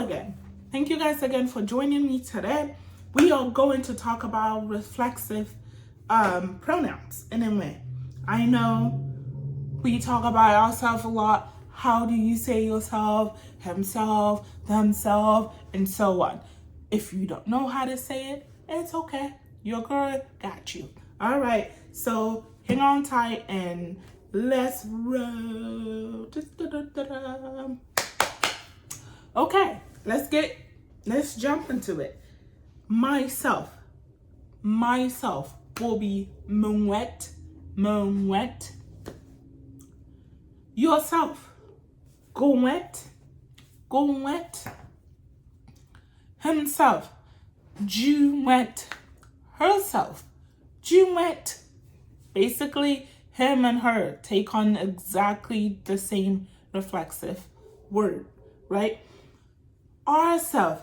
again. Thank you guys again for joining me today. We are going to talk about reflexive pronouns in Nweh. I know we talk about ourselves a lot. How do you say yourself, himself, themselves, and so on. If you don't know how to say it, it's okay. Your girl got you. All right, so hang on tight and let's roll. Okay, let's jump into it. Myself will be Nweh. Yourself, Nweh. Himself, Nweh. Herself, Nweh. Basically, him and her take on exactly the same reflexive word, right? Ourself,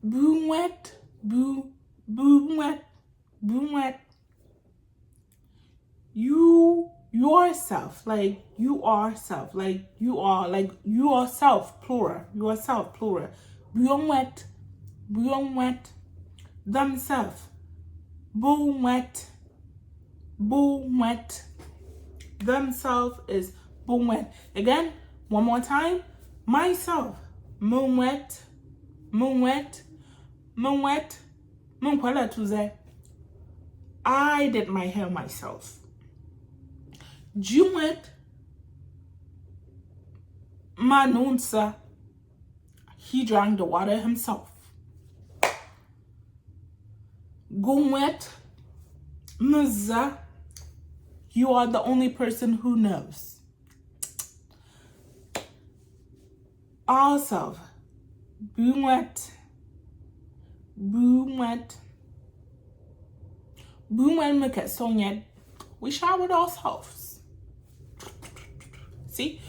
Nweh. Yourself, like you are self, like you are, like yourself, plural, yourself, plural. Nweh. Themself, Nweh. Themself is Nweh. Again, one more time. Myself, Nweh. I did my hair myself. Nweh. Manunsa, he drank the water himself. Nweh. Mza, you are the only person who knows. Ourself, Nweh. Make it so yet we showered ourselves. See,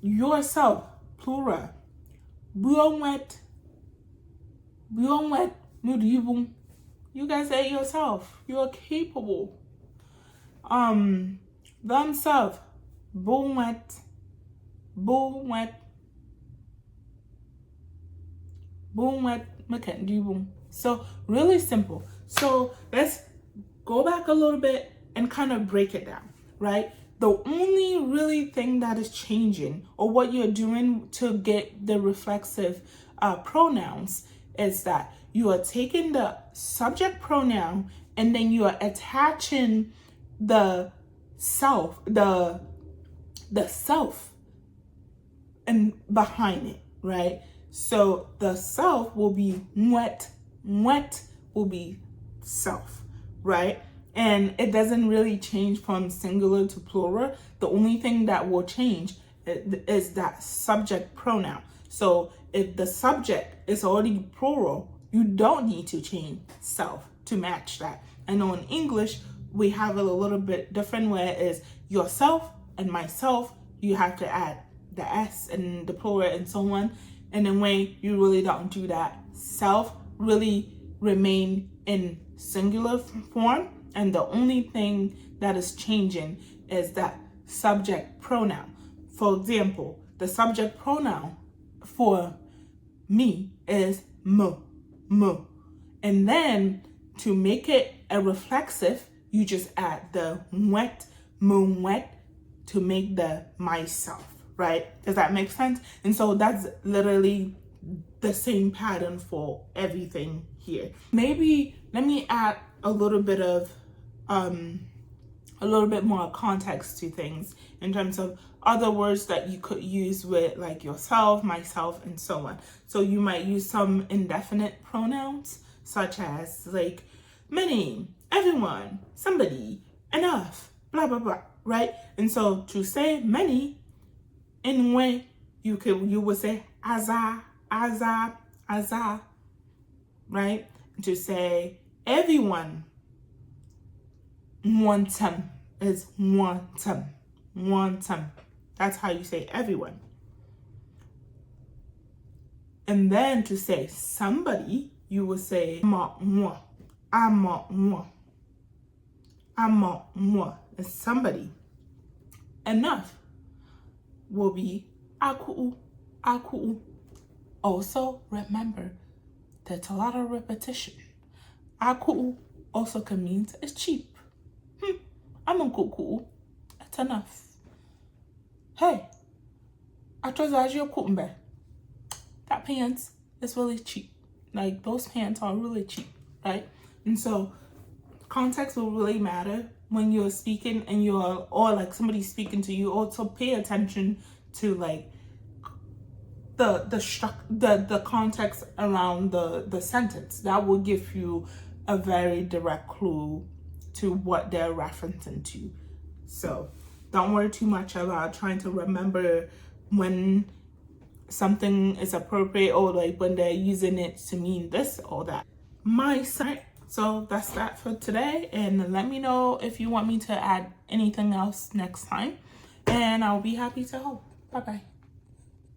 yourself, plural. Nweh. You guys say it yourself. You're capable. Themselves, Nweh. So really simple. So let's go back a little bit and kind of break it down, right? The only really thing that is changing, or what you're doing to get the reflexive pronouns, is that you are taking the subject pronoun and then you are attaching the self, the self and behind it, right? So the self will be Nweh. Nweh will be self, right? And it doesn't really change from singular to plural. The only thing that will change is that subject pronoun. So if the subject is already plural, you don't need to change self to match that. I know in English, we have it a little bit different, where it is yourself and myself, you have to add the S and the plural and so on. And in Nweh, you really don't do that. Self really remain in singular form, and the only thing that is changing is that subject pronoun. For example, the subject pronoun for me is m. And then to make it a reflexive, you just add the Nweh to make the myself, right? Does that make sense? And so that's literally the same pattern for everything here. Maybe let me add a little bit more context to things in terms of other words that you could use with like yourself, myself, and so on. So you might use some indefinite pronouns such as like many, everyone, somebody, enough, blah blah blah, right? And so to say many in Nweh, you would say aza, right? To say everyone, wantem is wantem. That's how you say everyone. And then to say somebody, you will say Nweh. Is somebody. Enough will be aku'u. Also, remember, there's a lot of repetition. Aku also can mean it's cheap. I'm a kuku. It's enough. Hey, I trust your kukumbe. That pants is really cheap. Like, those pants are really cheap, right? And so context will really matter when you're speaking and or like somebody's speaking to you. Also pay attention to like the context around the sentence. That will give you a very direct clue to what they're referencing to. So don't worry too much about trying to remember when something is appropriate or like when they're using it to mean this or that. My side. So that's that for today, and let me know if you want me to add anything else next time, and I'll be happy to help. Bye bye.